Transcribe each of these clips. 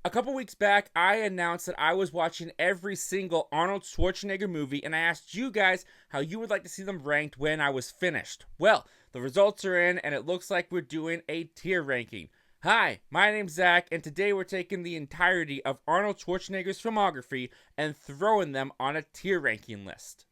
A couple weeks back, I announced that I was watching every single Arnold Schwarzenegger movie, and I asked you guys how you would like to see them ranked when I was finished. Well, the results are in, and it looks like we're doing a tier ranking. Hi, my name's Zach, and today we're taking the entirety of Arnold Schwarzenegger's filmography and throwing them on a tier ranking list.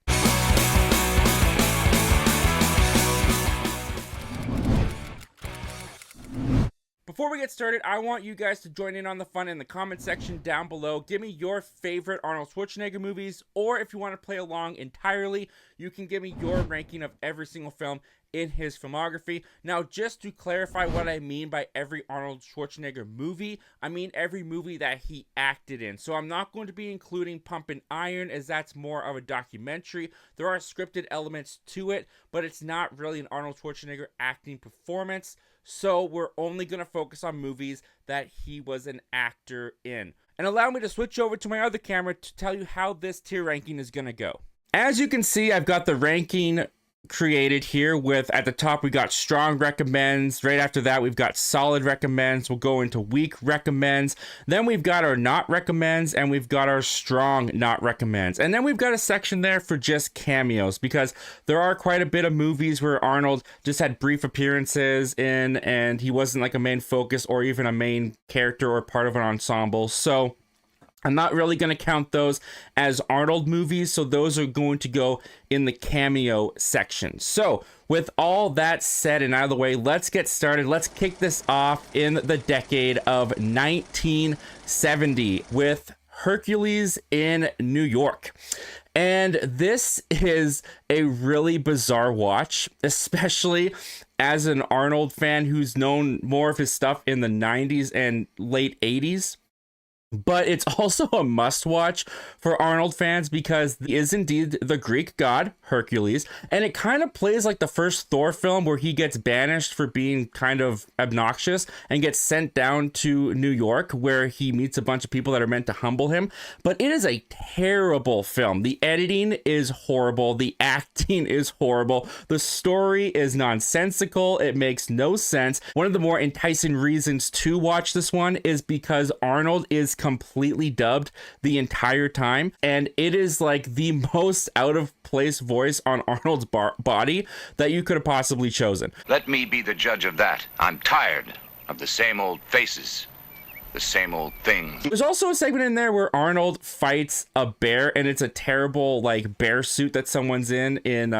Before we get started, I want you guys to join in on the fun in the comment section down below. Give me your favorite Arnold Schwarzenegger movies, or if you want to play along entirely, you can give me your ranking of every single film in his filmography. Now, just to clarify what I mean by every Arnold Schwarzenegger movie, I mean every movie that he acted in. So I'm not going to be including Pumpin' Iron, as that's more of a documentary. There are scripted elements to it, but it's not really an Arnold Schwarzenegger acting performance. So we're only going to focus on movies that he was an actor in. And allow me to switch over to my other camera to tell you how this tier ranking is going to go. As you can see, I've got the ranking created here with, at the top we got strong recommends, right after that we've got solid recommends, we'll go into weak recommends, then we've got our not recommends, and we've got our strong not recommends, and then we've got a section there for just cameos, because there are quite a bit of movies where Arnold just had brief appearances in, and he wasn't like a main focus or even a main character or part of an ensemble. So I'm not really going to count those as Arnold movies, so those are going to go in the cameo section. So with all that said and out of the way, let's get started. Let's kick this off in the decade of 1970 with Hercules in New York. And this is a really bizarre watch, especially as an Arnold fan who's known more of his stuff in the 90s and late 80s. But it's also a must-watch for Arnold fans because he is indeed the Greek god, Hercules, and it kind of plays like the first Thor film where he gets banished for being kind of obnoxious and gets sent down to New York where he meets a bunch of people that are meant to humble him. But it is a terrible film. The editing is horrible. The acting is horrible. The story is nonsensical. It makes no sense. One of the more enticing reasons to watch this one is because Arnold is completely dubbed the entire time, and it is like the most out of place voice on Arnold's body that you could have possibly chosen. Let me be the judge of that. I'm tired of the same old faces, the same old things. There's also a segment in there where Arnold fights a bear, and it's a terrible like bear suit that someone's in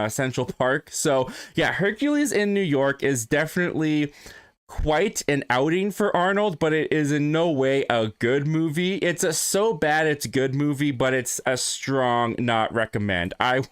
Central Park. So yeah, Hercules in New York is definitely quite an outing for Arnold, but it is in no way a good movie. It's a so bad it's good movie, but it's a strong not recommend. I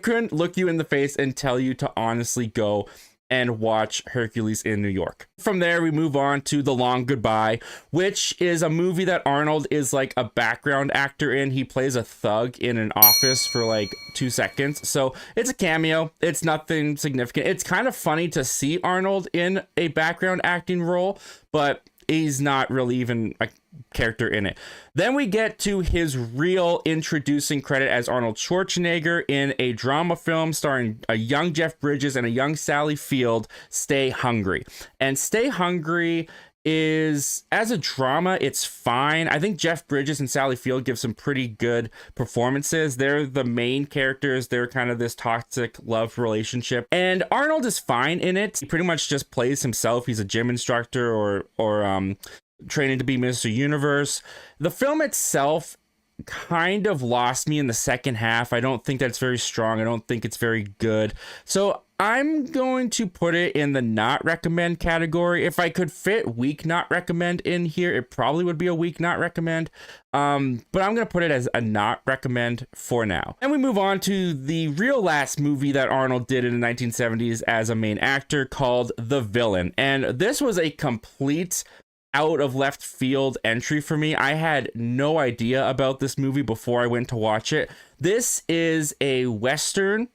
couldn't look you in the face and tell you to honestly go and watch Hercules in New York. From there, we move on to The Long Goodbye, which is a movie that Arnold is like a background actor in. He plays a thug in an office for like 2 seconds. So it's a cameo. It's nothing significant. It's kind of funny to see Arnold in a background acting role, but he's not really even a character in it. Then we get to his real introducing credit as Arnold Schwarzenegger in a drama film starring a young Jeff Bridges and a young Sally Field, Stay Hungry. And Stay Hungry is, as a drama, it's fine. I think Jeff Bridges and Sally Field give some pretty good performances. They're the main characters. They're kind of this toxic love relationship, and Arnold is fine in it. He pretty much just plays himself. He's a gym instructor or training to be Mr. Universe. The film itself kind of lost me in the second half. I don't think that's very strong. I don't think it's very good. So I'm going to put it in the not recommend category. If I could fit weak not recommend in here, it probably would be a weak not recommend. But I'm going to put it as a not recommend for now. And we move on to the real last movie that Arnold did in the 1970s as a main actor, called The Villain. And this was a complete out of left field entry for me. I had no idea about this movie before I went to watch it. This is a Western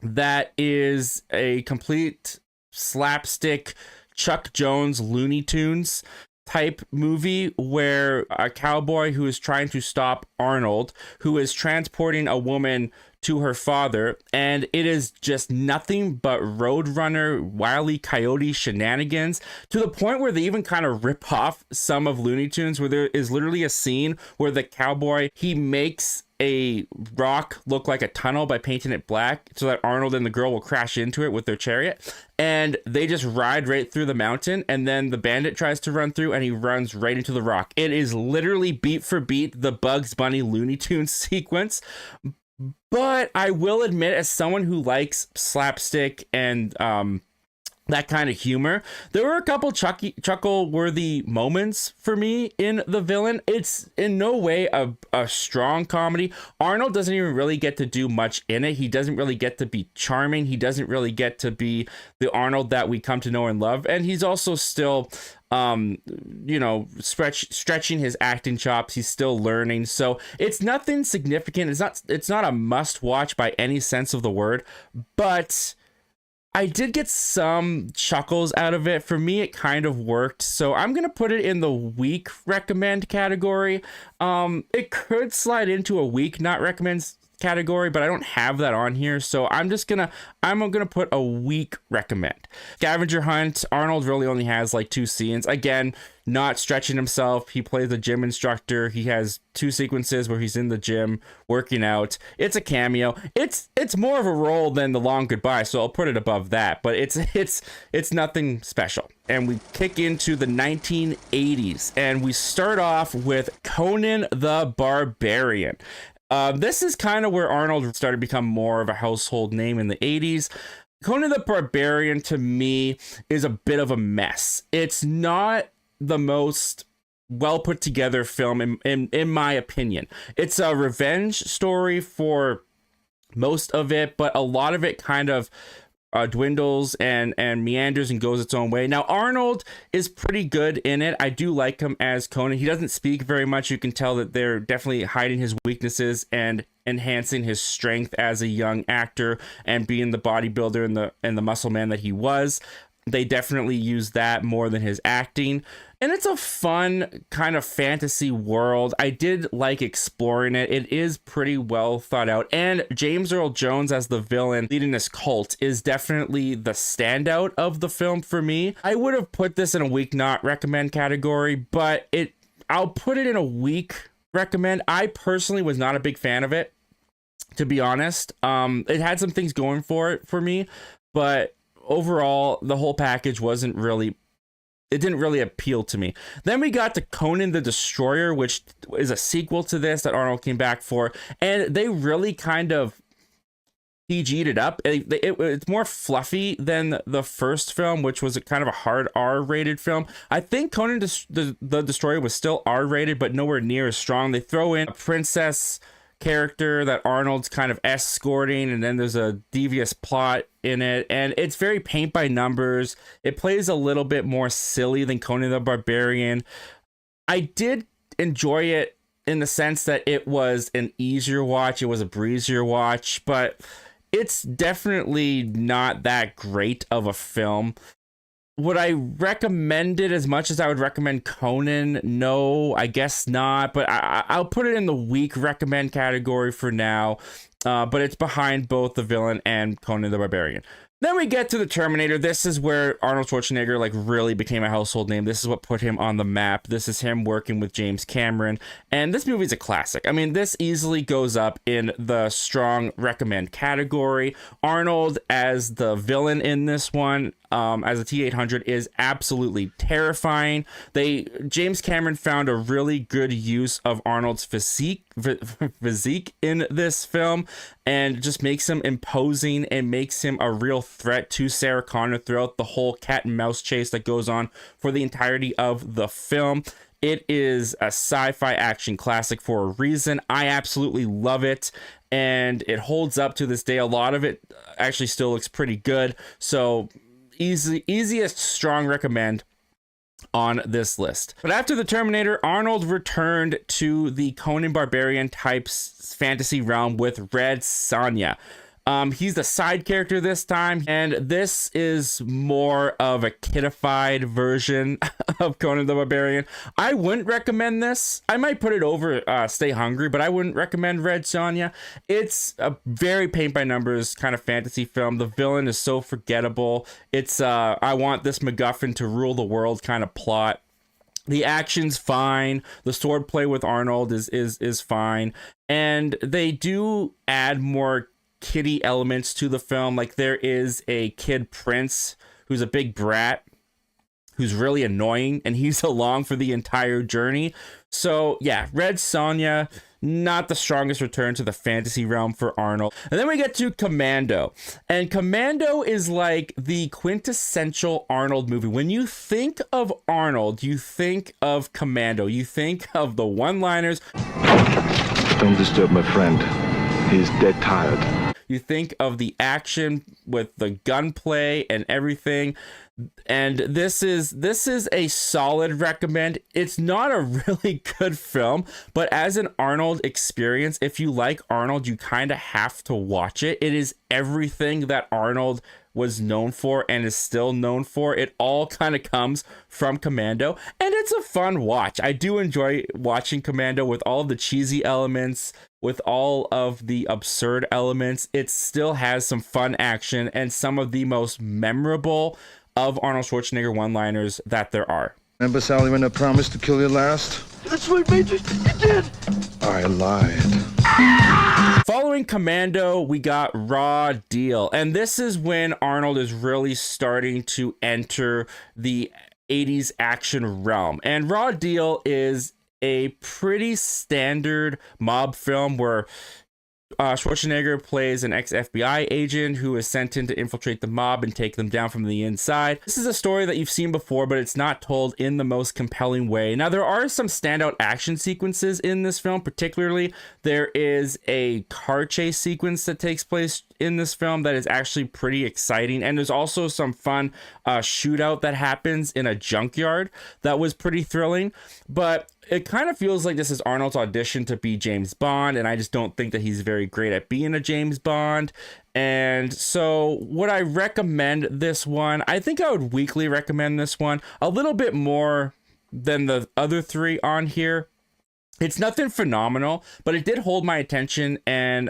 that is a complete slapstick Chuck Jones Looney Tunes type movie where a cowboy who is trying to stop Arnold, who is transporting a woman to her father, and it is just nothing but Roadrunner, Wile E. Coyote shenanigans, to the point where they even kind of rip off some of Looney Tunes, where there is literally a scene where the cowboy, he makes a rock look like a tunnel by painting it black so that Arnold and the girl will crash into it with their chariot, and they just ride right through the mountain, and then the bandit tries to run through and he runs right into the rock. It is literally beat for beat the Bugs Bunny Looney Tunes sequence. But I will admit, as someone who likes slapstick and that kind of humor, there were a couple chuckle-worthy moments for me in The Villain. It's in no way a strong comedy. Arnold doesn't even really get to do much in it. He doesn't really get to be charming. He doesn't really get to be the Arnold that we come to know and love. And he's also still stretching his acting chops. He's still learning, so it's nothing significant. It's not a must watch by any sense of the word, but I did get some chuckles out of it. For me, it kind of worked, so I'm gonna put it in the weak recommend category. It could slide into a weak not recommend category, but I don't have that on here, so I'm gonna put a weak recommend. Scavenger hunt, Arnold really only has like 2 scenes. Again, not stretching himself. He plays the gym instructor. He has 2 sequences where he's in the gym working out. It's a cameo. It's more of a role than The Long Goodbye, so I'll put it above that, but it's nothing special. And we kick into the 1980s, and we start off with Conan the Barbarian. This is kind of where Arnold started to become more of a household name in the 80s. Conan the Barbarian, to me, is a bit of a mess. It's not the most well put together film, in my opinion. It's a revenge story for most of it, but a lot of it kind of dwindles and meanders and goes its own way. Now, Arnold is pretty good in it. I do like him as Conan. He doesn't speak very much. You can tell that they're definitely hiding his weaknesses and enhancing his strength as a young actor and being the bodybuilder and the muscle man that he was. They definitely use that more than his acting. And it's a fun kind of fantasy world. I did like exploring it. It is pretty well thought out. And James Earl Jones as the villain leading this cult is definitely the standout of the film for me. I would have put this in a weak not recommend category, but I'll put it in a weak recommend. I personally was not a big fan of it, to be honest. It had some things going for it for me, but overall, the whole package didn't really appeal to me. Then we got to Conan the Destroyer, which is a sequel to this that Arnold came back for, and they really kind of PG'd it up. It's more fluffy than the first film, which was a kind of a hard R-rated film. I think Conan the Destroyer was still R-rated, but nowhere near as strong. They throw in a princess character that Arnold's kind of escorting, and then there's a devious plot in it, and it's very paint by numbers. It plays a little bit more silly than Conan the Barbarian. I did enjoy it in the sense that it was an easier watch, it was a breezier watch, but it's definitely not that great of a film. Would I recommend it as much as I would recommend Conan? No, I guess not, but I'll put it in the weak recommend category for now, but it's behind both The Villain and Conan the Barbarian. Then we get to the Terminator. This is where Arnold Schwarzenegger really became a household name. This is what put him on the map. This is him working with James Cameron, and this movie's a classic. I mean, this easily goes up in the strong recommend category. Arnold as the villain in this one, as a T-800, is absolutely terrifying. James Cameron found a really good use of Arnold's physique in this film, and just makes him imposing and makes him a real threat to Sarah Connor throughout the whole cat and mouse chase that goes on for the entirety of the film. It is a sci-fi action classic for a reason. I absolutely love it, and it holds up to this day. A lot of it actually still looks pretty good, so easiest strong recommend on this list. But after the Terminator, Arnold returned to the Conan Barbarian type fantasy realm with Red Sonja. He's the side character this time, and this is more of a kidified version of Conan the Barbarian. I wouldn't recommend this. I might put it over Stay Hungry, but I wouldn't recommend Red Sonja. It's a very paint-by-numbers kind of fantasy film. The villain is so forgettable. It's I want this MacGuffin to rule the world kind of plot. The action's fine. The swordplay with Arnold is fine. And they do add more kiddie elements to the film. Like, there is a kid prince who's a big brat who's really annoying, and he's along for the entire journey. So yeah, Red Sonja, not the strongest return to the fantasy realm for Arnold. And then we get to Commando, and Commando is like the quintessential Arnold movie. When you think of Arnold, you think of Commando. You think of the one-liners. Don't disturb my friend. He's dead tired. You think of the action with the gunplay and everything. And this is a solid recommend. It's not a really good film, but as an Arnold experience, if you like Arnold, you kind of have to watch it. It is everything that Arnold was known for and is still known for. It all kind of comes from Commando, and it's a fun watch. I do enjoy watching Commando with all of the cheesy elements, with all of the absurd elements. It still has some fun action and some of the most memorable of Arnold Schwarzenegger one-liners that there are. Remember, Sally, when I promised to kill you last? That's what Major, you did! I lied. Following Commando, we got Raw Deal. And this is when Arnold is really starting to enter the 80s action realm. And Raw Deal is a pretty standard mob film where Schwarzenegger plays an ex-FBI agent who is sent in to infiltrate the mob and take them down from the inside. This is a story that you've seen before, but it's not told in the most compelling way. Now, there are some standout action sequences in this film. Particularly, there is a car chase sequence that takes place in this film that is actually pretty exciting. And there's also some fun shootout that happens in a junkyard that was pretty thrilling. But it kind of feels like this is Arnold's audition to be James Bond, and I just don't think that he's very great at being a James Bond. And so would I recommend this one? I think I would weekly recommend this one a little bit more than the other three on here. It's nothing phenomenal, but it did hold my attention, and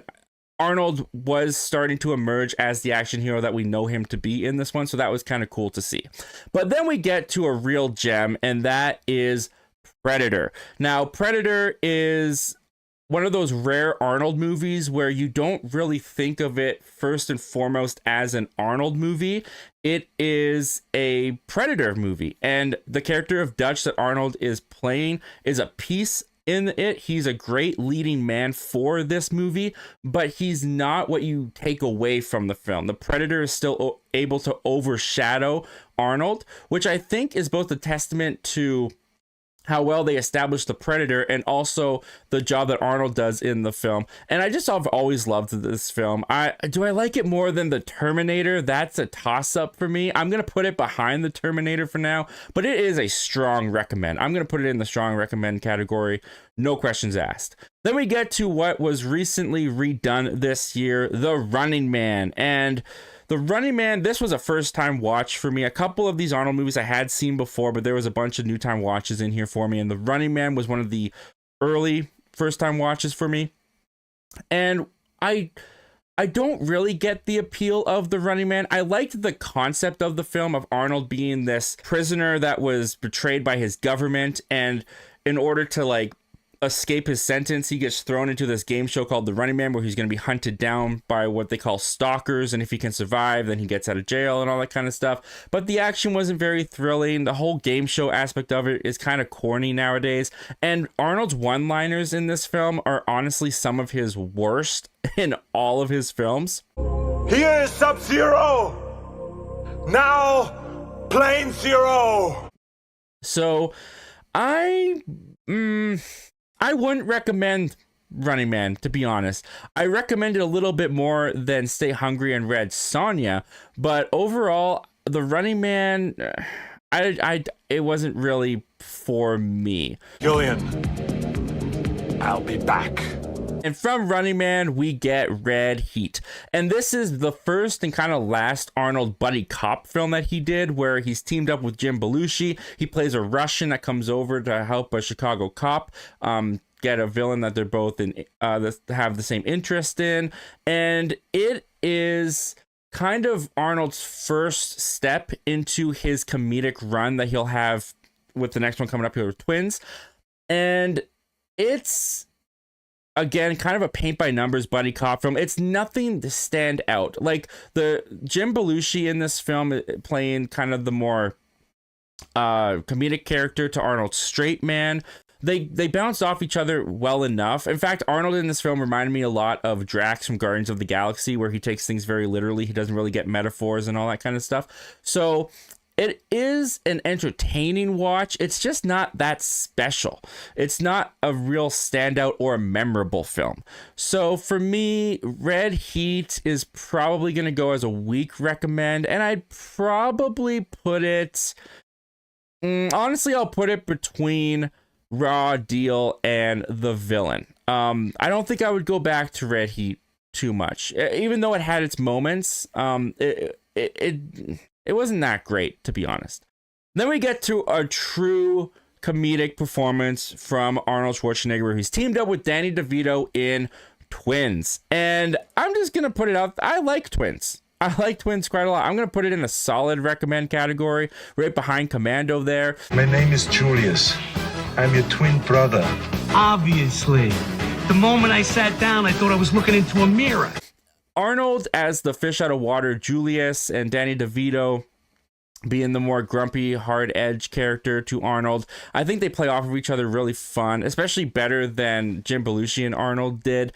Arnold was starting to emerge as the action hero that we know him to be in this one, so that was kind of cool to see. But then we get to a real gem, and that is Predator. Now, Predator is one of those rare Arnold movies where you don't really think of it first and foremost as an Arnold movie. It is a Predator movie, and the character of Dutch that Arnold is playing is a piece in it. He's a great leading man for this movie, but he's not what you take away from the film. The Predator is still able to overshadow Arnold, which I think is both a testament to how well they established the Predator and also the job that Arnold does in the film. And I've always loved this film. Do I like it more than the Terminator? That's a toss-up for me. I'm going to put it behind the Terminator for now, but it is a strong recommend. I'm going to put it in the strong recommend category. No questions asked. Then we get to what was recently redone this year, The Running Man. And The Running Man, this was a first-time watch for me. A couple of these Arnold movies I had seen before, but there was a bunch of new-time watches in here for me, and The Running Man was one of the early first-time watches for me. And I don't really get the appeal of The Running Man. I liked the concept of the film, of Arnold being this prisoner that was betrayed by his government, and in order to, escape his sentence, he gets thrown into this game show called The Running Man, where he's going to be hunted down by what they call stalkers, and if he can survive, then he gets out of jail and all that kind of stuff. But the action wasn't very thrilling. The whole game show aspect of it is kind of corny nowadays, and Arnold's one-liners in this film are honestly some of his worst in all of his films. Here is Sub-Zero! Now, Plane Zero! So, I wouldn't recommend Running Man, to be honest. I recommend it a little bit more than Stay Hungry and Red Sonja, but overall, The Running Man, it wasn't really for me. Julian, I'll be back. And from Running Man, we get Red Heat. And this is the first and kind of last Arnold buddy cop film that he did, where he's teamed up with Jim Belushi. He plays a Russian that comes over to help a Chicago cop get a villain that they're both in, that have the same interest in. And it is kind of Arnold's first step into his comedic run that he'll have with the next one coming up here with Twins. And it's, again, kind of a paint by numbers buddy cop film. It's nothing to stand out. Like the Jim Belushi in this film playing kind of the more comedic character to Arnold's straight man. They bounced off each other well enough. In fact, Arnold in this film reminded me a lot of Drax from Guardians of the Galaxy, where he takes things very literally. He doesn't really get metaphors and all that kind of stuff. So it is an entertaining watch. It's just not that special. It's not a real standout or a memorable film. So for me, Red Heat is probably going to go as a weak recommend, and I'd probably put it... honestly, I'll put it between Raw Deal and The Villain. I don't think I would go back to Red Heat too much, even though it had its moments. It wasn't that great, to be honest. Then we get to a true comedic performance from Arnold Schwarzenegger, where he's teamed up with Danny DeVito in Twins. And I'm just gonna put it out, I like Twins. I like Twins quite a lot. I'm going to put it in a solid recommend category, right behind Commando there. My name is Julius. I'm your twin brother. Obviously. The moment I sat down, I thought I was looking into a mirror. Arnold as the fish out of water, Julius, and Danny DeVito being the more grumpy, hard edge character to Arnold. I think they play off of each other really fun, especially better than Jim Belushi and Arnold did.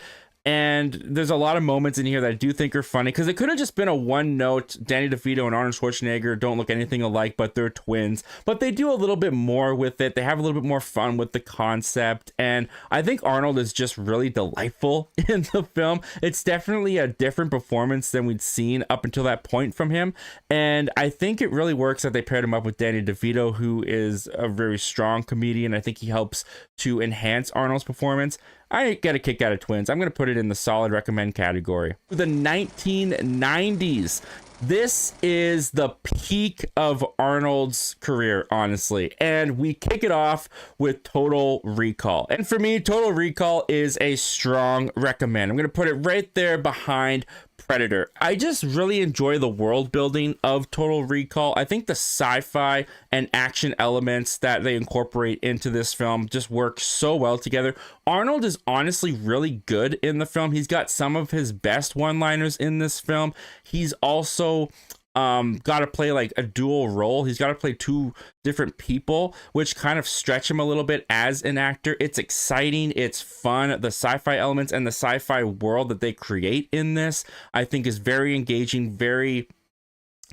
And there's a lot of moments in here that I do think are funny, because it could have just been a one note, Danny DeVito and Arnold Schwarzenegger don't look anything alike, but they're twins. But they do a little bit more with it. They have a little bit more fun with the concept. And I think Arnold is just really delightful in the film. It's definitely a different performance than we'd seen up until that point from him. And I think it really works that they paired him up with Danny DeVito, who is a very strong comedian. I think he helps to enhance Arnold's performance. I get a kick out of Twins. I'm going to put it in the solid recommend category. The 1990s. This is the peak of Arnold's career, honestly. And we kick it off with Total Recall. And for me, Total Recall is a strong recommend. I'm going to put it right there behind Predator. I just really enjoy the world building of Total Recall. I think the sci-fi and action elements that they incorporate into this film just work so well together. Arnold is honestly really good in the film. He's got some of his best one-liners in this film. He's also got to play like a dual role. He's got to play two different people, which kind of stretch him a little bit as an actor. It's exciting. It's fun. The sci-fi elements and the sci-fi world that they create in this, I think, is very engaging, very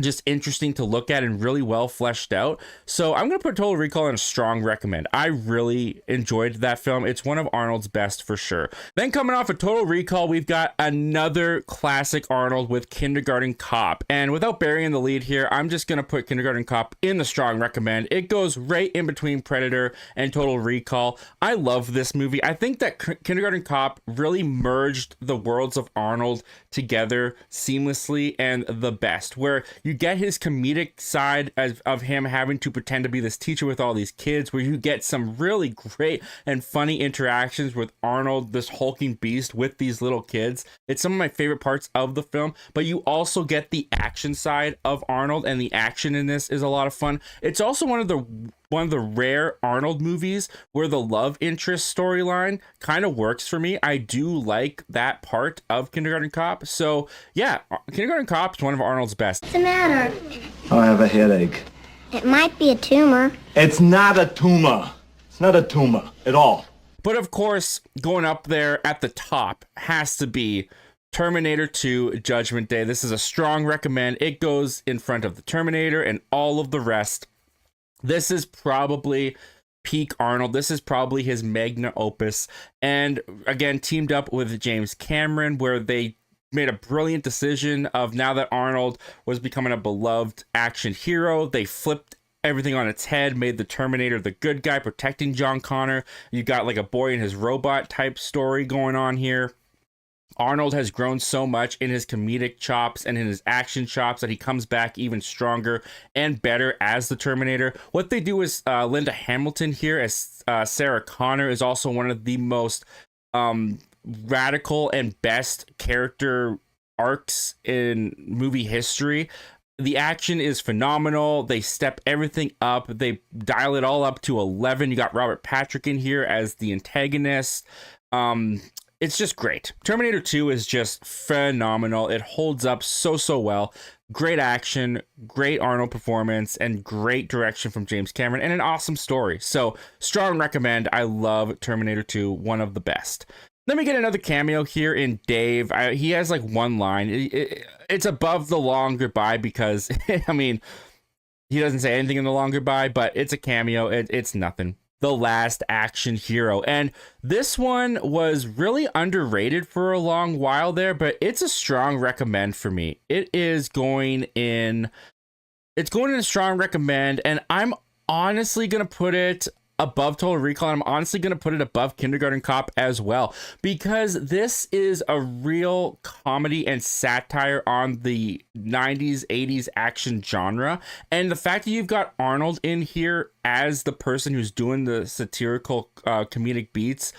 just interesting to look at, and really well fleshed out. So I'm going to put Total Recall in a strong recommend. I really enjoyed that film. It's one of Arnold's best for sure. Then coming off of Total Recall, we've got another classic Arnold with Kindergarten Cop. And without burying the lead here, I'm just going to put Kindergarten Cop in the strong recommend. It goes right in between Predator and Total Recall. I love this movie. I think that Kindergarten Cop really merged the worlds of Arnold together seamlessly and the best, where you get his comedic side of him having to pretend to be this teacher with all these kids, where you get some really great and funny interactions with Arnold, this hulking beast, with these little kids. It's some of my favorite parts of the film, but you also get the action side of Arnold, and the action in this is a lot of fun. It's also one of the rare Arnold movies where the love interest storyline kind of works for me. I do like that part of Kindergarten Cop. So yeah, Kindergarten Cop is one of Arnold's best. What's the matter? I have a headache. It might be a tumor. It's not a tumor. It's not a tumor at all. But of course, going up there at the top has to be Terminator 2 Judgment Day. This is a strong recommend. It goes in front of the Terminator and all of the rest. This is probably peak Arnold. This is probably his magnum opus. And again, teamed up with James Cameron, where they made a brilliant decision of, now that Arnold was becoming a beloved action hero, they flipped everything on its head, made the Terminator the good guy, protecting John Connor. You got like a boy and his robot type story going on here. Arnold has grown so much in his comedic chops and in his action chops that he comes back even stronger and better as the Terminator. What they do is Linda Hamilton here as Sarah Connor is also one of the most radical and best character arcs in movie history. The action is phenomenal. They step everything up. They dial it all up to 11. You got Robert Patrick in here as the antagonist. It's just great. Terminator 2 is just phenomenal. It holds up so well. Great action, great Arnold performance, and great direction from James Cameron, and an awesome story. So, strong recommend. I love Terminator 2, one of the best. Then we get another cameo here in Dave. He has like one line. It's above the long goodbye because, I mean, he doesn't say anything in the long goodbye, but it's a cameo. It's nothing. The Last Action Hero. And this one was really underrated for a long while there, but it's a strong recommend for me. It's going in a strong recommend, and I'm honestly going to put it above Total Recall. I'm honestly going to put it above Kindergarten Cop as well, because this is a real comedy and satire on the 90s, 80s action genre. And the fact that you've got Arnold in here as the person who's doing the satirical comedic beats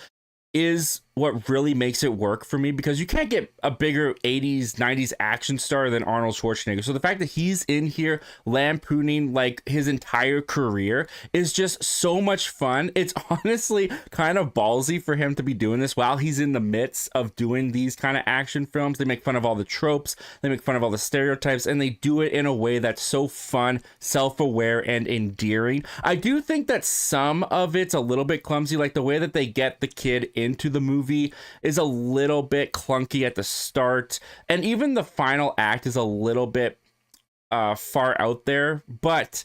is what really makes it work for me, because you can't get a bigger 80s, 90s action star than Arnold Schwarzenegger. So the fact that he's in here lampooning like his entire career is just so much fun. It's honestly kind of ballsy for him to be doing this while he's in the midst of doing these kind of action films. They make fun of all the tropes, they make fun of all the stereotypes, and they do it in a way that's so fun, self-aware, and endearing. I do think that some of it's a little bit clumsy, like the way that they get the kid into the movie is a little bit clunky at the start, and even the final act is a little bit far out there, but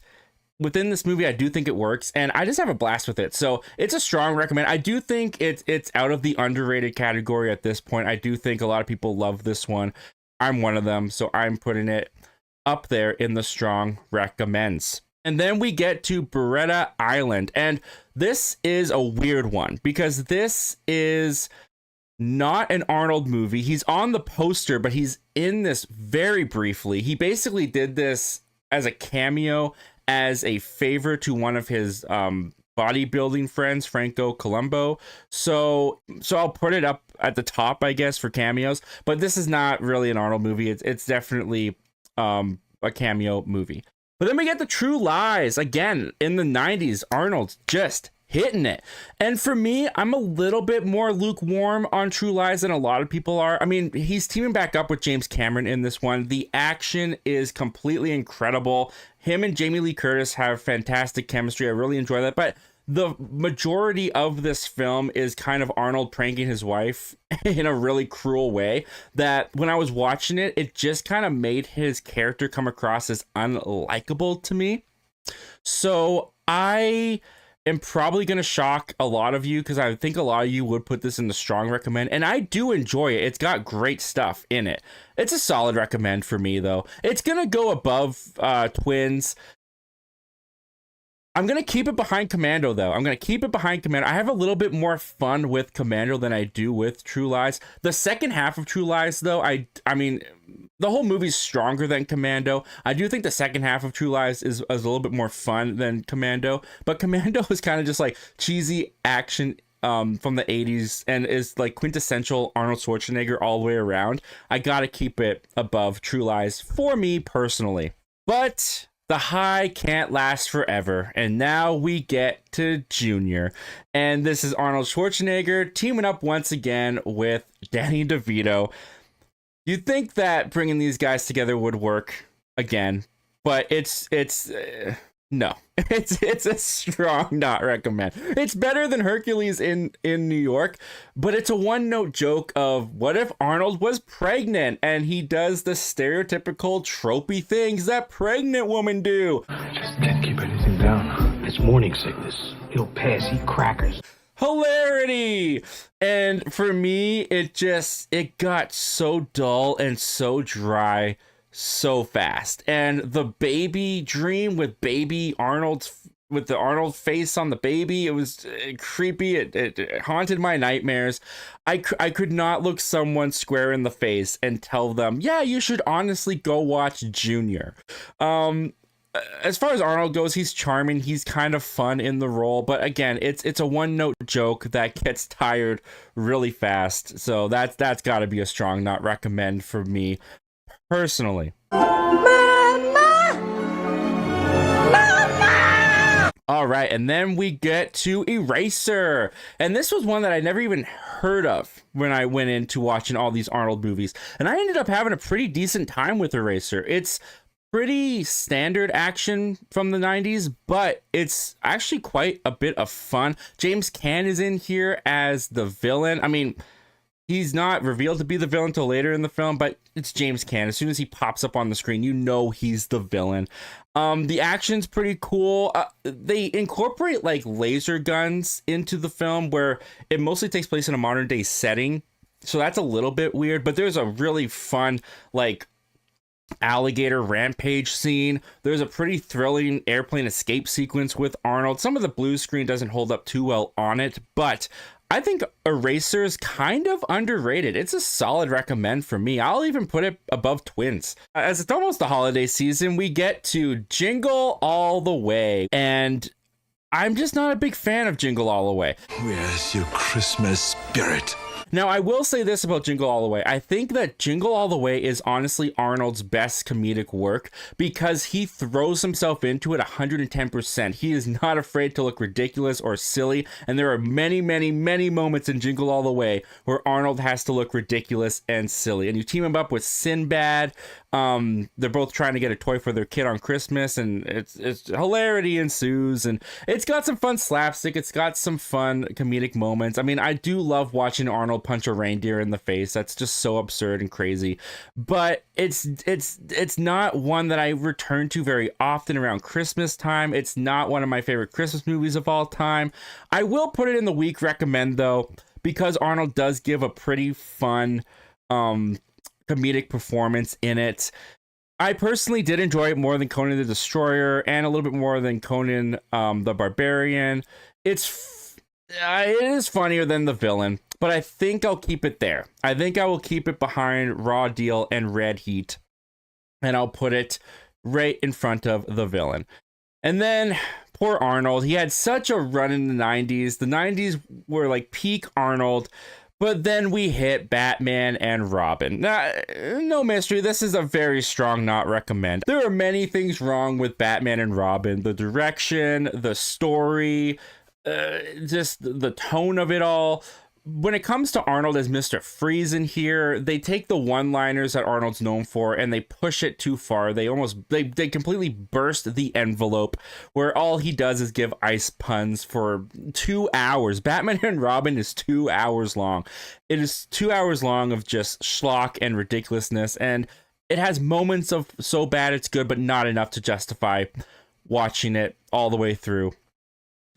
within this movie I do think it works, and I just have a blast with it. So it's a strong recommend. I do think it's out of the underrated category at this point. I do think a lot of people love this one. I'm one of them, so I'm putting it up there in the strong recommends. And then we get to Beretta Island. And this is a weird one because this is not an Arnold movie. He's on the poster, but he's in this very briefly. He basically did this as a cameo, as a favor to one of his bodybuilding friends, Franco Columbo. So I'll put it up at the top, I guess, for cameos. But this is not really an Arnold movie. It's definitely a cameo movie. But then we get the True Lies. Again, in the 90s, Arnold's just hitting it. And for me, I'm a little bit more lukewarm on True Lies than a lot of people are. I mean, he's teaming back up with James Cameron in this one. The action is completely incredible. Him and Jamie Lee Curtis have fantastic chemistry. I really enjoy that. But the majority of this film is kind of Arnold pranking his wife in a really cruel way that when I was watching it, it just kind of made his character come across as unlikable to me. So I am probably going to shock a lot of you because I think a lot of you would put this in the strong recommend, and I do enjoy it. It's got great stuff in it. It's a solid recommend for me, though. It's going to go above Twins. I'm going to keep it behind Commando, though. I'm going to keep it behind Commando. I have a little bit more fun with Commando than I do with True Lies. The second half of True Lies, though, I mean, the whole movie's stronger than Commando. I do think the second half of True Lies is a little bit more fun than Commando. But Commando is kind of just like cheesy action from the 80s and is like quintessential Arnold Schwarzenegger all the way around. I got to keep it above True Lies for me personally. But the high can't last forever, and now we get to Junior. And this is Arnold Schwarzenegger teaming up once again with Danny DeVito. You'd think that bringing these guys together would work again, but no. It's a strong not recommend. It's better than Hercules in New York, but it's a one-note joke of what if Arnold was pregnant and he does the stereotypical tropey things that pregnant women do. I just can't keep anything down. It's morning sickness. It'll pass. Eat crackers. Hilarity. And for me, it got so dull and so dry so fast. And the baby dream with baby Arnold's, with the Arnold face on the baby, it was creepy. It haunted my nightmares. I could not look someone square in the face and tell them, yeah, you should honestly go watch Junior. As far as Arnold goes, he's charming. He's kind of fun in the role, but again, it's a one-note joke that gets tired really fast. So that's got to be a strong not recommend for me personally. All right, and then we get to Eraser. And this was one that I never even heard of when I went into watching all these Arnold movies. And I ended up having a pretty decent time with Eraser. It's pretty standard action from the 90s, but it's actually quite a bit of fun. James Caan is in here as the villain. I mean, he's not revealed to be the villain until later in the film, but it's James Caan. As soon as he pops up on the screen, you know he's the villain. The action's pretty cool. They incorporate like laser guns into the film where it mostly takes place in a modern day setting. So that's a little bit weird, but there's a really fun like alligator rampage scene. There's a pretty thrilling airplane escape sequence with Arnold. Some of the blue screen doesn't hold up too well on it, but I think Eraser is kind of underrated. It's a solid recommend for me. I'll even put it above Twins. As it's almost the holiday season, we get to Jingle All the Way, and I'm just not a big fan of Jingle All the Way. Where's your Christmas spirit? Now, I will say this about Jingle All the Way. I think that Jingle All the Way is honestly Arnold's best comedic work because he throws himself into it 110%. He is not afraid to look ridiculous or silly, and there are many, many, many moments in Jingle All the Way where Arnold has to look ridiculous and silly. And you team him up with Sinbad. They're both trying to get a toy for their kid on Christmas, and it's hilarity ensues, and it's got some fun slapstick. It's got some fun comedic moments. I mean, I do love watching Arnold punch a reindeer in the face. That's just so absurd and crazy, but it's not one that I return to very often around Christmas time. It's not one of my favorite Christmas movies of all time. I will put it in the week recommend though, because Arnold does give a pretty fun comedic performance in it. I personally did enjoy it more than Conan the Destroyer and a little bit more than Conan the Barbarian. It is funnier than the villain, but I think I'll keep it there. I think I will keep it behind Raw Deal and Red Heat, and I'll put it right in front of the villain. And then poor Arnold, he had such a run in the 90s. The 90s were like peak Arnold, but then we hit Batman and Robin. Now, no mystery, this is a very strong not recommend. There are many things wrong with Batman and Robin. The direction, the story, just the tone of it all. When it comes to Arnold as Mr. Freeze in here, they take the one-liners that Arnold's known for and they push it too far. They completely burst the envelope where all he does is give ice puns for 2 hours. Batman and Robin is 2 hours long. It is 2 hours long of just schlock and ridiculousness, and it has moments of so bad it's good, but not enough to justify watching it all the way through.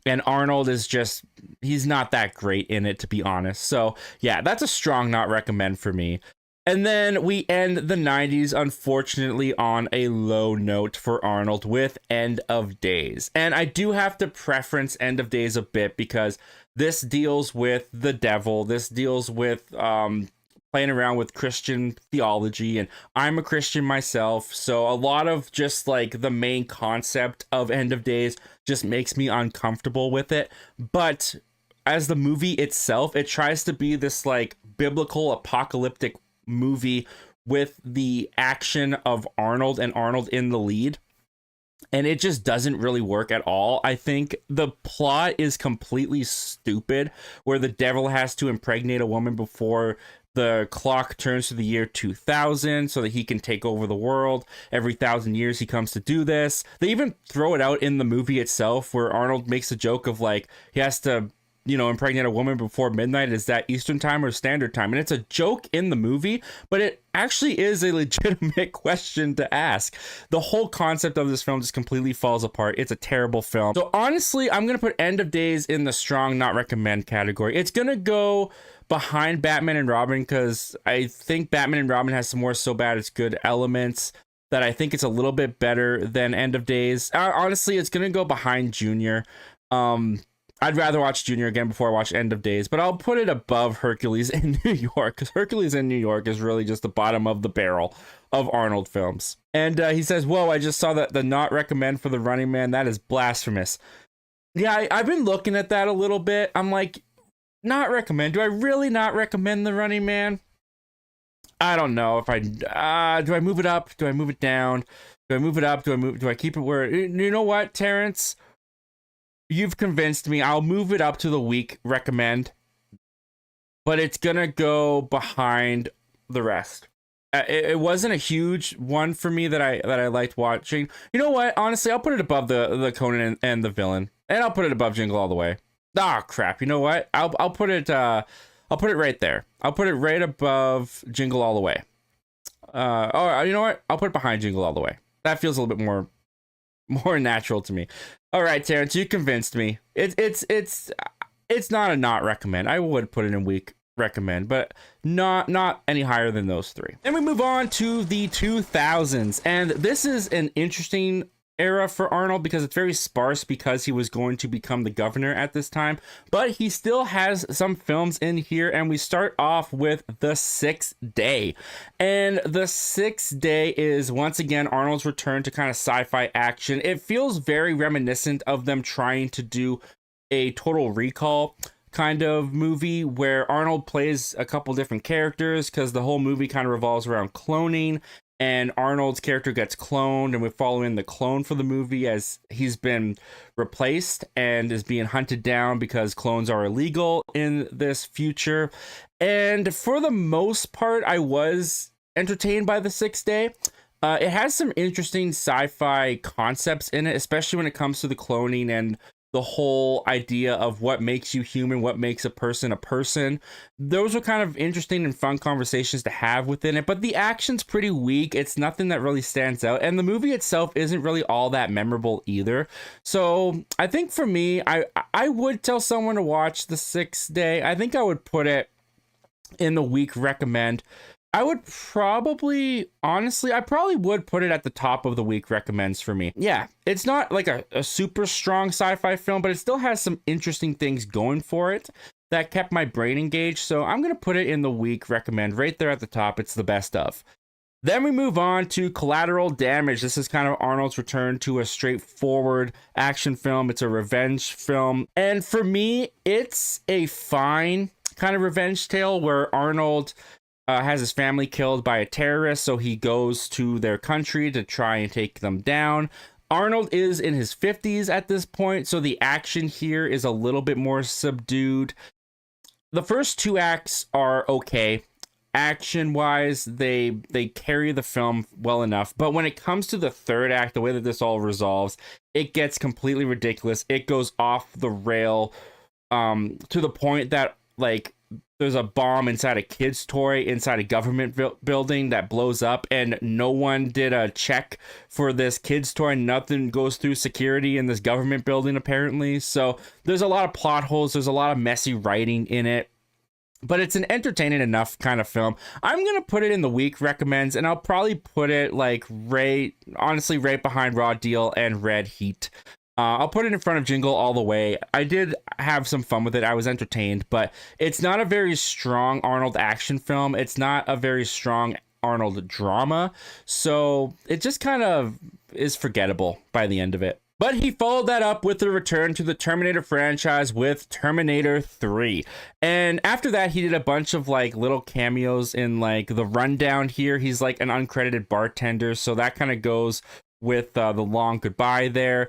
And Arnold is just, he's not that great in it, to be honest. So yeah, that's a strong not recommend for me. And then we end the 90s, unfortunately, on a low note for Arnold with End of Days. And I do have to preference End of Days a bit because this deals with the devil. This deals with playing around with Christian theology, and I'm a Christian myself, so a lot of just like the main concept of End of Days just makes me uncomfortable with it. But as the movie itself, it tries to be this like biblical apocalyptic movie with the action of Arnold and Arnold in the lead, and it just doesn't really work at all. I think the plot is completely stupid, where the devil has to impregnate a woman before the clock turns to the year 2000 so that he can take over the world. Every 1,000 years he comes to do this. They even throw it out in the movie itself where Arnold makes a joke of like he has to, impregnate a woman before midnight. Is that Eastern time or Standard time? And it's a joke in the movie, but it actually is a legitimate question to ask. The whole concept of this film just completely falls apart. It's a terrible film. So honestly, I'm going to put End of Days in the strong not recommend category. It's going to go behind Batman and Robin because I think Batman and Robin has some more so bad it's good elements. that I think it's a little bit better than End of Days. Honestly, it's going to go behind Junior. I'd rather watch Junior again before I watch End of Days, but I'll put it above Hercules in New York, because Hercules in New York is really just the bottom of the barrel of Arnold films. And he says, whoa, I just saw that the not recommend for The Running Man. That is blasphemous. Yeah, I've been looking at that a little bit. I'm like, not recommend. Do I really not recommend The Running Man? I don't know if do I move it up? Do I move it down? Do I move it up? Do I keep it where, you know what, Terrence? You've convinced me. I'll move it up to the week recommend, but it's gonna go behind the rest. It wasn't a huge one for me that I liked watching. You know what? Honestly, I'll put it above the Conan and the Villain, and I'll put it above Jingle All the Way. Ah, crap. You know what? I'll put it right there. I'll put it right above Jingle All the Way. You know what? I'll put it behind Jingle All the Way. That feels a little bit more natural to me. All right, Terrence, you convinced me. It's not a not recommend. I would put it in week recommend, but not any higher than those three. Then we move on to the 2000s, and this is an interesting era for Arnold because it's very sparse because he was going to become the governor at this time, but he still has some films in here, and we start off with The Sixth Day. And The Sixth Day is once again Arnold's return to kind of sci-fi action. It feels very reminiscent of them trying to do a Total Recall kind of movie where Arnold plays a couple different characters, because the whole movie kind of revolves around cloning, and Arnold's character gets cloned, and we're following the clone for the movie as he's been replaced and is being hunted down because clones are illegal in this future. And for the most part, I was entertained by The Sixth Day. It has some interesting sci-fi concepts in it, especially when it comes to the cloning and the whole idea of what makes you human, what makes a person. Those were kind of interesting and fun conversations to have within it, but the action's pretty weak. It's nothing that really stands out, and the movie itself isn't really all that memorable either. So I think for me, I would tell someone to watch The Sixth Day. I think I would put it in the week recommend. I would probably, honestly, I probably would put it at the top of the week recommends for me. Yeah, it's not like a super strong sci-fi film, but it still has some interesting things going for it that kept my brain engaged. So I'm going to put it in the week recommend right there at the top. It's the best of. Then we move on to Collateral Damage. This is kind of Arnold's return to a straightforward action film. It's a revenge film. And for me, it's a fine kind of revenge tale where Arnold has his family killed by a terrorist, so he goes to their country to try and take them down. Arnold is in his 50s at this point, so the action here is a little bit more subdued. The first two acts are okay. Action-wise, they carry the film well enough, but when it comes to the third act, the way that this all resolves, it gets completely ridiculous. It goes off the rail to the point that, like, there's a bomb inside a kid's toy inside a government building that blows up, and no one did a check for this kid's toy. Nothing goes through security in this government building, apparently. So there's a lot of plot holes. There's a lot of messy writing in it, but it's an entertaining enough kind of film. I'm going to put it in the week recommends, and I'll probably put it like right behind Raw Deal and Red Heat. I'll put it in front of Jingle All the Way. I did have some fun with it. I was entertained, but it's not a very strong Arnold action film. It's not a very strong Arnold drama. So it just kind of is forgettable by the end of it. But he followed that up with the return to the Terminator franchise with Terminator 3. And after that, he did a bunch of like little cameos in like the rundown here. He's like an uncredited bartender. So that kind of goes with the long goodbye there.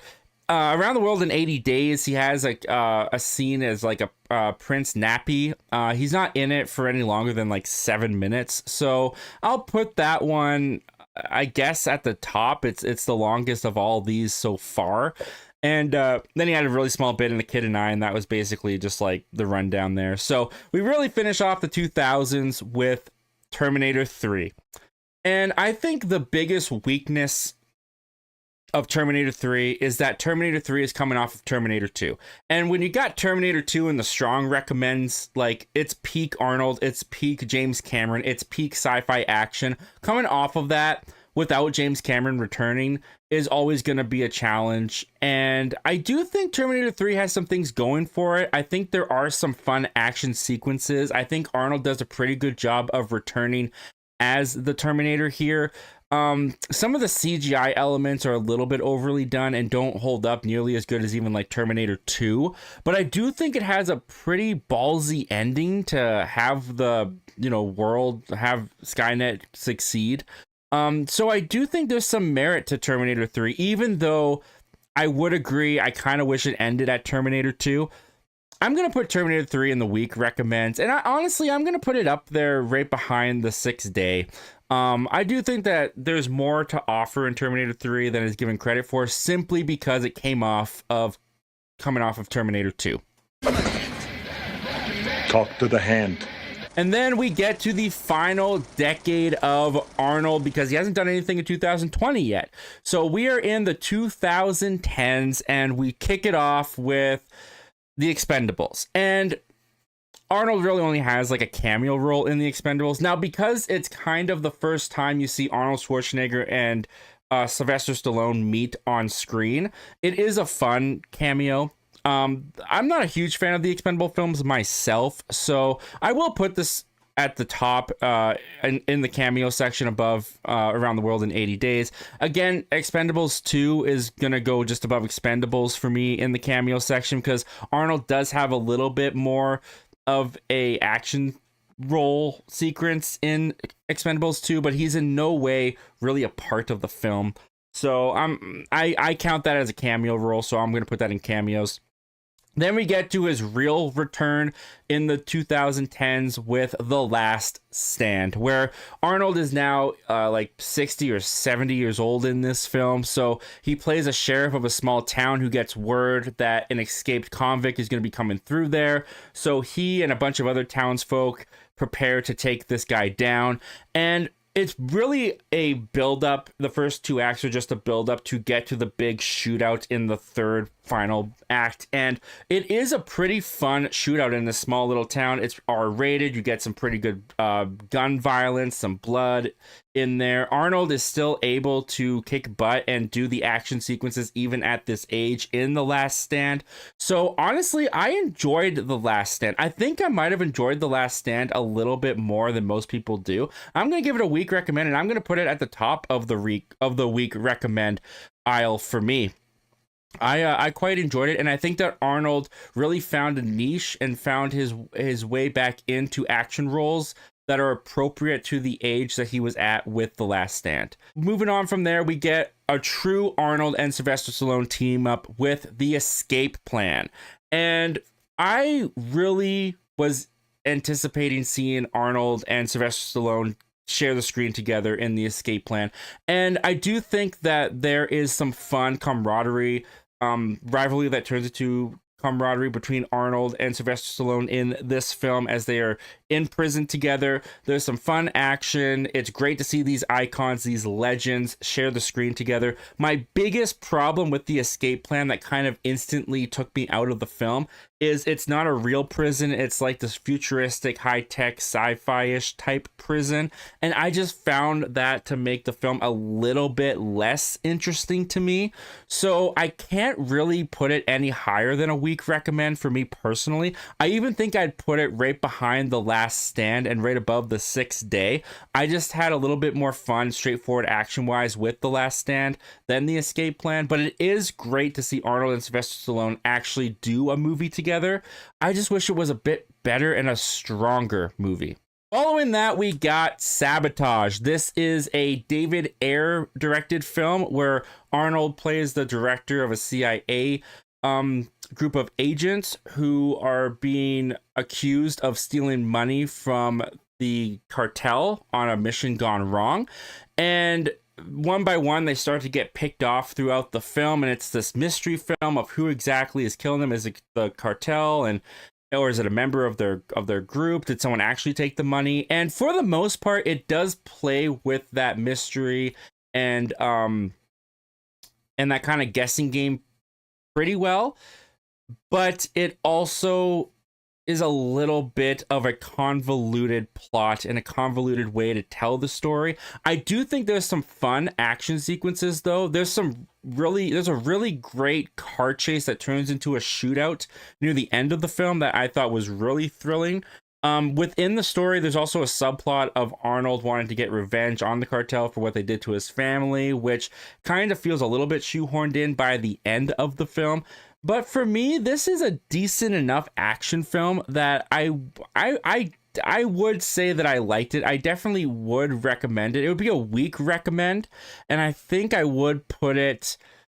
Around the World in 80 Days, he has a scene as like a Prince Nappy. He's not in it for any longer than like 7 minutes, so I'll put that one, I guess, at the top. It's the longest of all these so far. And then he had a really small bit in The Kid and I, and that was basically just like the rundown there. So we really finish off the 2000s with Terminator 3. And I think the biggest weakness of Terminator 3 is that Terminator 3 is coming off of Terminator 2. And when you got Terminator 2 and the strong recommends, like, it's peak Arnold, it's peak James Cameron, it's peak sci-fi action. Coming off of that without James Cameron returning is always going to be a challenge. And I do think Terminator 3 has some things going for it. I think there are some fun action sequences. I think Arnold does a pretty good job of returning as the Terminator here. Some of the CGI elements are a little bit overly done and don't hold up nearly as good as even like Terminator 2. But I do think it has a pretty ballsy ending to have the, world, have Skynet succeed. So I do think there's some merit to Terminator 3, even though I would agree I kind of wish it ended at Terminator 2. I'm going to put Terminator 3 in the week recommends, and I'm going to put it up there right behind The Sixth Day. I do think that there's more to offer in Terminator 3 than is given credit for, simply because it coming off of Terminator 2. Talk to the hand. And then we get to the final decade of Arnold, because he hasn't done anything in 2020 yet. So we are in the 2010s, and we kick it off with the Expendables. And Arnold really only has like a cameo role in the Expendables. Now, because it's kind of the first time you see Arnold Schwarzenegger and Sylvester Stallone meet on screen, it is a fun cameo. I'm not a huge fan of the Expendable films myself, so I will put this at the top in the cameo section above Around the World in 80 Days. Again, Expendables 2 is going to go just above Expendables for me in the cameo section, because Arnold does have a little bit more of a action role sequence in Expendables 2, but he's in no way really a part of the film. So I count that as a cameo role, so I'm going to put that in cameos. Then we get to his real return in the 2010s with The Last Stand, where Arnold is now like 60 or 70 years old in this film. So he plays a sheriff of a small town who gets word that an escaped convict is going to be coming through there. So he and a bunch of other townsfolk prepare to take this guy down. And it's really a build-up. The first two acts are just a build-up to get to the big shootout in the third final act. And it is a pretty fun shootout in this small little town. It's R-rated. You get some pretty good gun violence, some blood in there. Arnold is still able to kick butt and do the action sequences even at this age in The Last Stand. So honestly, I enjoyed The Last Stand. I think I might have enjoyed The Last Stand a little bit more than most people do. I'm going to give it a week recommend, and I'm going to put it at the top of the week recommend aisle for me. I quite enjoyed it, and I think that Arnold really found a niche and found his way back into action roles that are appropriate to the age that he was at with The Last Stand. Moving on from there, we get a true Arnold and Sylvester Stallone team up with The Escape Plan. And I really was anticipating seeing Arnold and Sylvester Stallone share the screen together in The Escape Plan. And I do think that there is some fun camaraderie, rivalry that turns into camaraderie between Arnold and Sylvester Stallone in this film as they are in prison together. There's some fun action. It's great to see these icons, these legends, share the screen together. My biggest problem with The Escape Plan that kind of instantly took me out of the film is it's not a real prison. It's like this futuristic, high-tech, sci-fi-ish type prison. And I just found that to make the film a little bit less interesting to me. So I can't really put it any higher than a week recommend for me personally. I even think I'd put it right behind The Last Stand and right above The Sixth Day. I just had a little bit more fun, straightforward action-wise with The Last Stand than The Escape Plan. But it is great to see Arnold and Sylvester Stallone actually do a movie together. I just wish it was a bit better and a stronger movie. Following that, we got Sabotage. This is a David Ayer directed film where Arnold plays the director of a CIA group of agents who are being accused of stealing money from the cartel on a mission gone wrong. And one by one, they start to get picked off throughout the film, and it's this mystery film of who exactly is killing them. Is it the cartel, or is it a member of their group? Did someone actually take the money? And for the most part, it does play with that mystery and that kind of guessing game pretty well. But it also is a little bit of a convoluted plot and a convoluted way to tell the story. I do think there's some fun action sequences though. There's a really great car chase that turns into a shootout near the end of the film that I thought was really thrilling. Within the story, there's also a subplot of Arnold wanting to get revenge on the cartel for what they did to his family, which kind of feels a little bit shoehorned in by the end of the film. But for me, this is a decent enough action film that I would say that I liked it. I definitely would recommend it. It would be a weak recommend, and I think I would put it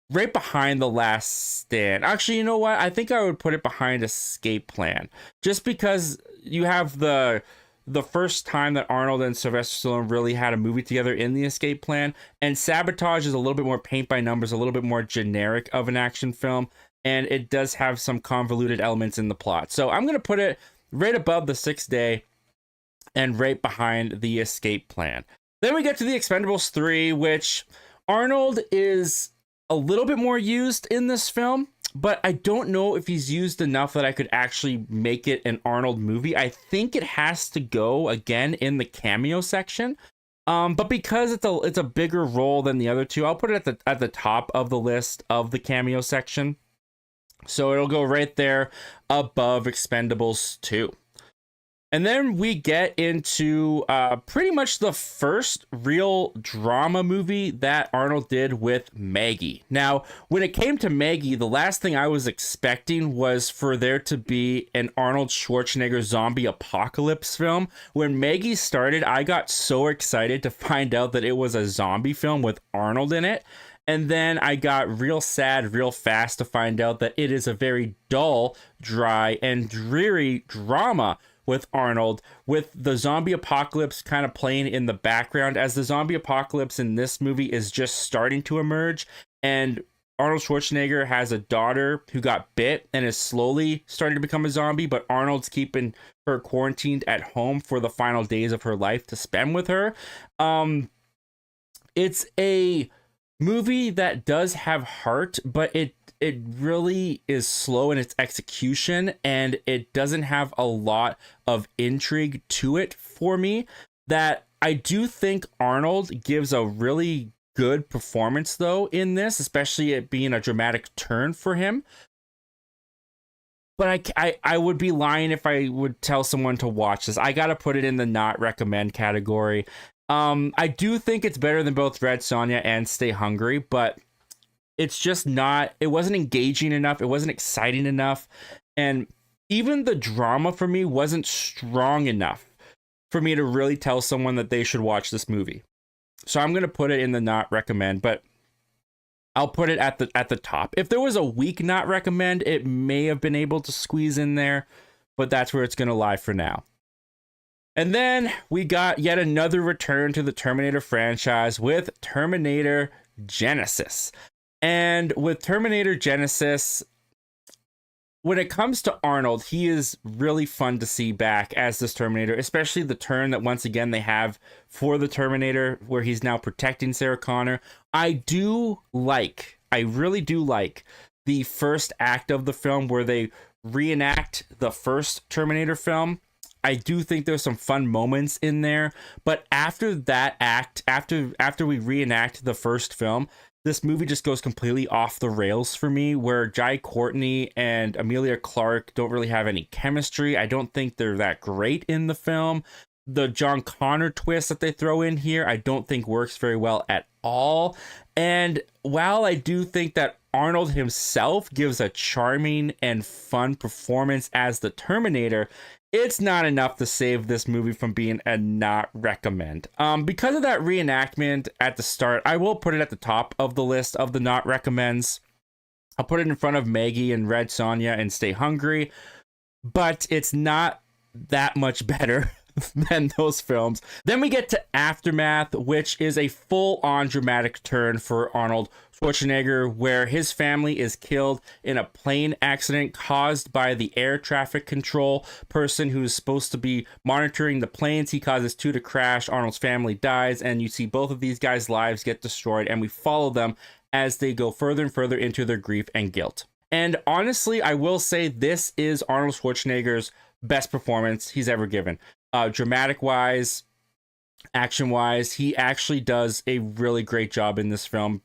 right behind The Last Stand. Actually, you know what? I think I would put it behind Escape Plan, just because you have the first time that Arnold and Sylvester Stallone really had a movie together in The Escape Plan, and Sabotage is a little bit more paint by numbers, a little bit more generic of an action film, and it does have some convoluted elements in the plot. So I'm going to put it right above The Sixth Day and right behind The Escape Plan. Then we get to The Expendables 3, which Arnold is a little bit more used in this film, but I don't know if he's used enough that I could actually make it an Arnold movie. I think it has to go again in the cameo section. But because it's a bigger role than the other two, I'll put it at the top of the list of the cameo section. So it'll go right there above Expendables 2. And then we get into pretty much the first real drama movie that Arnold did with Maggie. Now, when it came to Maggie, the last thing I was expecting was for there to be an Arnold Schwarzenegger zombie apocalypse film. When Maggie started, I got so excited to find out that it was a zombie film with Arnold in it. And then I got real sad real fast to find out that it is a very dull, dry, and dreary drama with Arnold, with the zombie apocalypse kind of playing in the background, as the zombie apocalypse in this movie is just starting to emerge. And Arnold Schwarzenegger has a daughter who got bit and is slowly starting to become a zombie, but Arnold's keeping her quarantined at home for the final days of her life to spend with her. It's a movie that does have heart, but it really is slow in its execution, and it doesn't have a lot of intrigue to it for me. That I do think Arnold gives a really good performance though in this, especially it being a dramatic turn for him. But I would be lying if I would tell someone to watch this. I gotta put it in the not recommend category. I do think it's better than both Red Sonja and Stay Hungry, but it's just not, it wasn't engaging enough. It wasn't exciting enough. And even the drama for me wasn't strong enough for me to really tell someone that they should watch this movie. So I'm going to put it in the not recommend, but I'll put it at the top. If there was a weak not recommend, it may have been able to squeeze in there, but that's where it's going to lie for now. And then we got yet another return to the Terminator franchise with Terminator Genysis. And with Terminator Genysis, when it comes to Arnold, he is really fun to see back as this Terminator, especially the turn that once again they have for the Terminator, where he's now protecting Sarah Connor. I really do like the first act of the film where they reenact the first Terminator film. I do think there's some fun moments in there, but after that act, after we reenact the first film, this movie just goes completely off the rails for me, where Jai Courtney and Emilia Clarke don't really have any chemistry. I don't think they're that great in the film. The John Connor twist that they throw in here, I don't think works very well at all. And while I do think that Arnold himself gives a charming and fun performance as the Terminator, it's not enough to save this movie from being a not recommend. Because of that reenactment at the start, I will put it at the top of the list of the not recommends. I'll put it in front of Maggie and Red Sonja and Stay Hungry, but it's not that much better than those films. Then we get to Aftermath, which is a full-on dramatic turn for Arnold Schwarzenegger, where his family is killed in a plane accident caused by the air traffic control person who is supposed to be monitoring the planes. He causes two to crash. Arnold's family dies, and you see both of these guys' lives get destroyed, and we follow them as they go further and further into their grief and guilt. And honestly, I will say this is Arnold Schwarzenegger's best performance he's ever given. Dramatic wise, action wise, he actually does a really great job in this film,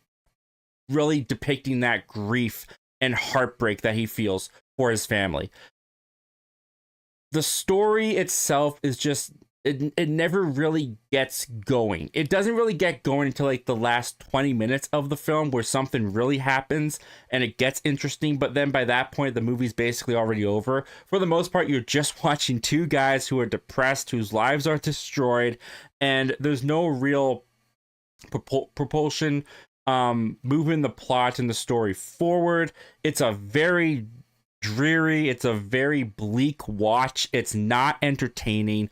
really depicting that grief and heartbreak that he feels for his family. The story itself is just, it never really gets going. It doesn't really get going until like the last 20 minutes of the film, where something really happens and it gets interesting. But then by that point, the movie's basically already over. For the most part, you're just watching two guys who are depressed, whose lives are destroyed, and there's no real propulsion moving the plot and the story forward. It's a very dreary, it's a very bleak watch. It's not entertaining.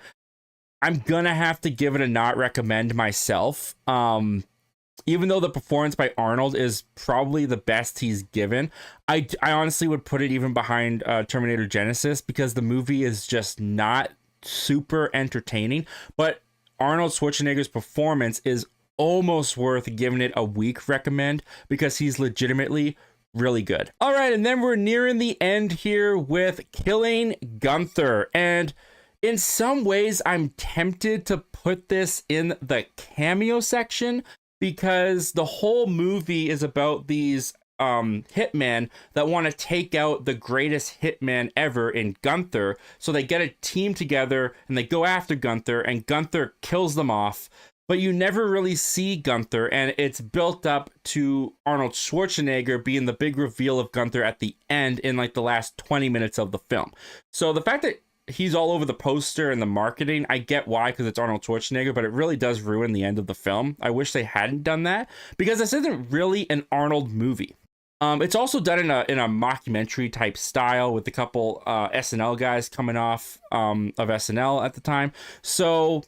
I'm gonna have to give it a not recommend myself. Even though the performance by Arnold is probably the best he's given, I honestly would put it even behind Terminator Genysis, because the movie is just not super entertaining. But Arnold Schwarzenegger's performance is almost worth giving it a weak recommend, because he's legitimately really good. All right, and then we're nearing the end here with Killing Gunther. And in some ways, I'm tempted to put this in the cameo section, because the whole movie is about these hitmen that want to take out the greatest hitman ever in Gunther. So they get a team together and they go after Gunther, and Gunther kills them off. But you never really see Gunther, and it's built up to Arnold Schwarzenegger being the big reveal of Gunther at the end in like the last 20 minutes of the film. So the fact that he's all over the poster and the marketing, I get why, because it's Arnold Schwarzenegger, but it really does ruin the end of the film. I wish they hadn't done that, because this isn't really an Arnold movie. It's also done in a mockumentary type style, with a couple SNL guys coming off of SNL at the time. So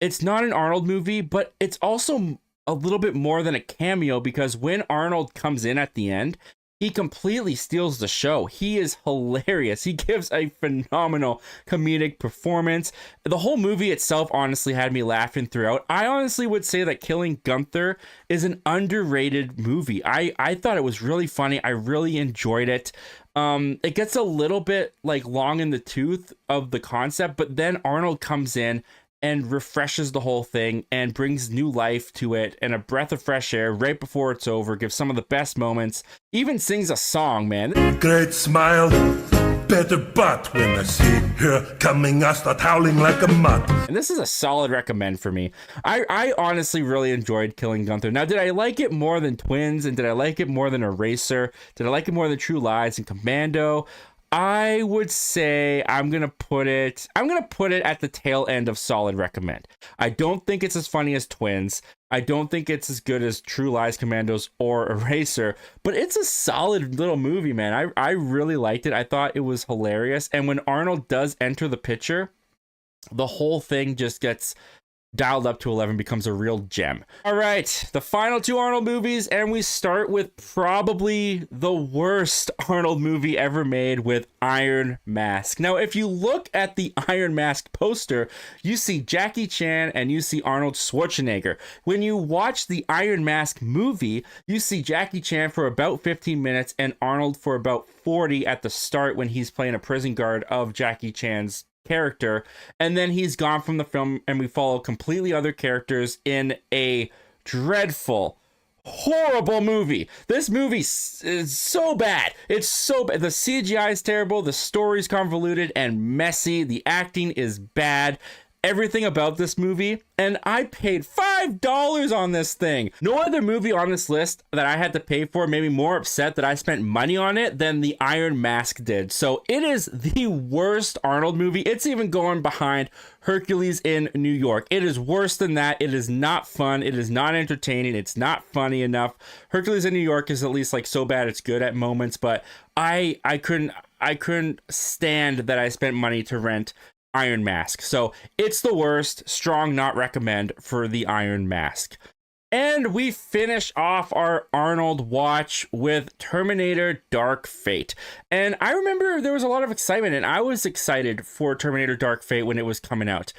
it's not an Arnold movie, but it's also a little bit more than a cameo, because when Arnold comes in at the end, he completely steals the show. He is hilarious. He gives a phenomenal comedic performance. The whole movie itself honestly had me laughing throughout. I honestly would say that Killing Gunther is an underrated movie. I thought it was really funny. I really enjoyed it. It gets a little bit like long in the tooth of the concept, but then Arnold comes in and refreshes the whole thing and brings new life to it and a breath of fresh air right before it's over, gives some of the best moments, even sings a song, man. Great smile, better butt. When I see her coming, I start howling like a mutt. And this is a solid recommend for me. I honestly really enjoyed Killing Gunther. Now, did I like it more than Twins, and did I like it more than Eraser? Did I like it more than True Lies and Commando? I would say I'm gonna put it at the tail end of solid recommend. I don't think it's as funny as Twins. I don't think it's as good as True Lies, Commandos, or Eraser, but it's a solid little movie, man. I really liked it. I thought it was hilarious. And when Arnold does enter the picture, the whole thing just gets dialed up to 11, becomes a real gem. All right, the final two Arnold movies, and we start with probably the worst Arnold movie ever made, with Iron Mask. Now, if you look at the Iron Mask poster, you see Jackie Chan and you see Arnold Schwarzenegger. When you watch the Iron Mask movie, you see Jackie Chan for about 15 minutes and Arnold for about 40 at the start, when he's playing a prison guard of Jackie Chan's character, and then he's gone from the film, and we follow completely other characters in a dreadful, horrible movie. This movie is so bad. It's so bad. The CGI is terrible, the story's convoluted and messy, the acting is bad, everything about this movie, and I paid $5 on this thing. No other movie on this list that I had to pay for made me more upset that I spent money on it than the Iron Mask did. So it is the worst Arnold movie. It's even going behind Hercules in New York. It is worse than that. It is not fun. It is not entertaining. It's not funny enough. Hercules in New York is at least like so bad it's good at moments, but I couldn't stand that I spent money to rent Iron Mask. So it's the worst. Strong not recommend for the Iron Mask. And we finish off our Arnold watch with Terminator Dark Fate. And I remember there was a lot of excitement, and I was excited for Terminator Dark Fate when it was coming out,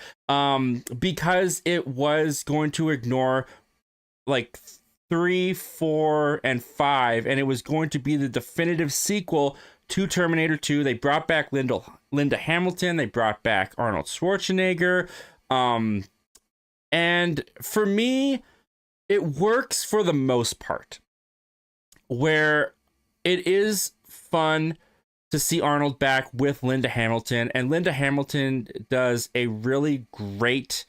because it was going to ignore like 3, 4, and 5, and it was going to be the definitive sequel to Terminator 2. They brought back Linda Hamilton. They brought back Arnold Schwarzenegger. And for me, it works for the most part, where it is fun to see Arnold back with Linda Hamilton, and Linda Hamilton does a really great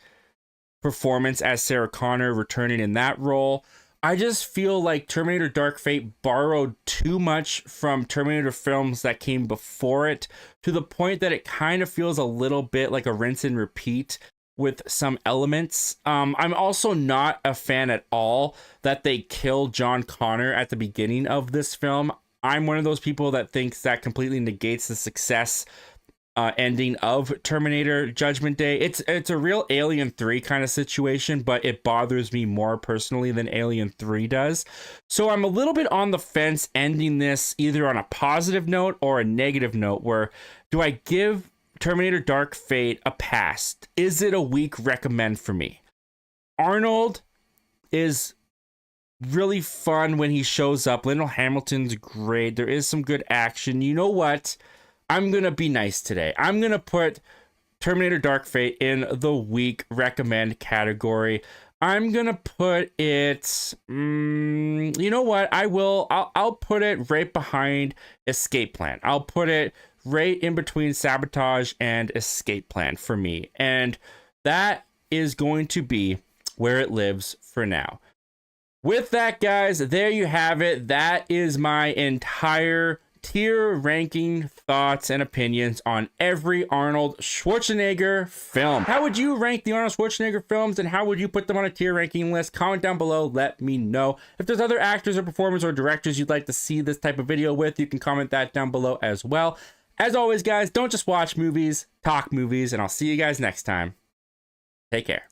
performance as Sarah Connor, returning in that role. I just feel like Terminator Dark Fate borrowed too much from Terminator films that came before it, to the point that it kind of feels a little bit like a rinse and repeat with some elements. I'm also not a fan at all that they kill John Connor at the beginning of this film. I'm one of those people that thinks that completely negates the success ending of Terminator Judgment Day. It's a real Alien 3 kind of situation, but it bothers me more personally than Alien 3 does. So I'm a little bit on the fence ending this either on a positive note or a negative note, where do I give Terminator Dark Fate a pass? Is it a weak recommend for me? Arnold is really fun when he shows up. Linda Hamilton's great. There is some good action. You know what? I'm going to be nice today. I'm going to put Terminator Dark Fate in the weak recommend category. I'm going to put it, you know what? I'll put it right behind Escape Plan. I'll put it right in between Sabotage and Escape Plan for me. And that is going to be where it lives for now. With that, guys, there you have it. That is my entire tier ranking thoughts and opinions on every Arnold Schwarzenegger film. How would you rank the Arnold Schwarzenegger films, and how would you put them on a tier ranking list? Comment down below, let me know. If there's other actors or performers or directors you'd like to see this type of video with, you can comment that down below as well. As always, guys, don't just watch movies, talk movies, and I'll see you guys next time. Take care.